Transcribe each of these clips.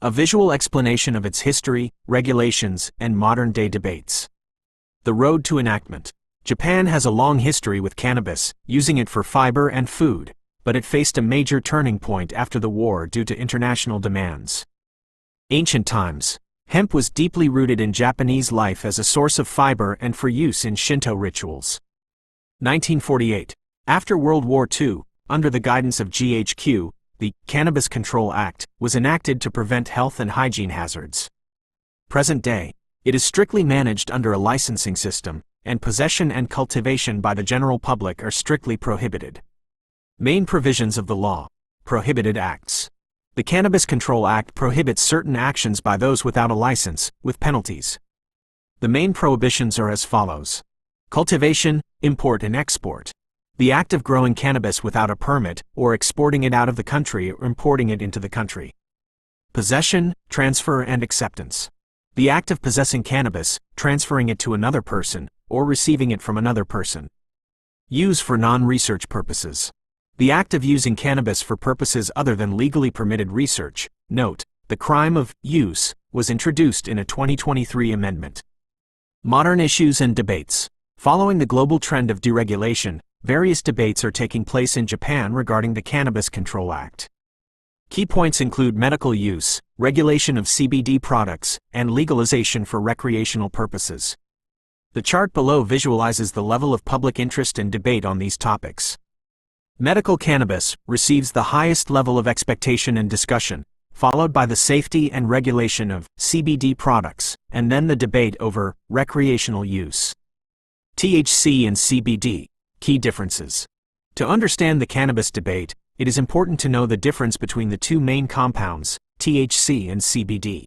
A visual explanation of its history, regulations, and modern-day debates. The road to enactment. Japan has a long history with cannabis, using it for fiber and food, but it faced a major turning point after the war due to international demands. Ancient times. Hemp was deeply rooted in Japanese life as a source of fiber and for use in Shinto rituals. 1948. After World War II, under the guidance of GHQ, the Cannabis Control Act was enacted to prevent health and hygiene hazards. Present day, it is strictly managed under a licensing system, and possession and cultivation by the general public are strictly prohibited. Main provisions of the law. Prohibited acts. The Cannabis Control Act prohibits certain actions by those without a license, with penalties. The main prohibitions are as follows. Cultivation, import and export. The act of growing cannabis without a permit, or exporting it out of the country or importing it into the country. Possession, transfer and acceptance. The act of possessing cannabis, transferring it to another person, or receiving it from another person. Use for non-research purposes. The act of using cannabis for purposes other than legally permitted research. Note, the crime of use was introduced in a 2023 amendment. Modern issues and debates. Following the global trend of deregulation, various debates are taking place in Japan regarding the Cannabis Control Act. Key points include medical use, regulation of CBD products, and legalization for recreational purposes. The chart below visualizes the level of public interest and debate on these topics. Medical cannabis receives the highest level of expectation and discussion, followed by the safety and regulation of CBD products, and then the debate over recreational use. THC and CBD. Key differences. To understand the cannabis debate, it is important to know the difference between the two main compounds, THC and CBD.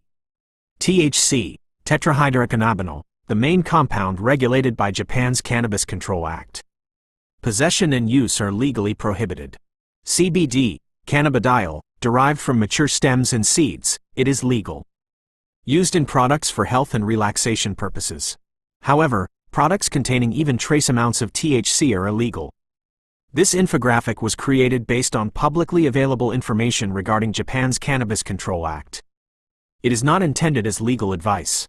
THC, tetrahydrocannabinol, the main compound regulated by Japan's Cannabis Control Act. Possession and use are legally prohibited. CBD, cannabidiol, derived from mature stems and seeds, it is legal. Used in products for health and relaxation purposes. However, products containing even trace amounts of THC are illegal. This infographic was created based on publicly available information regarding Japan's Cannabis Control Act. It is not intended as legal advice.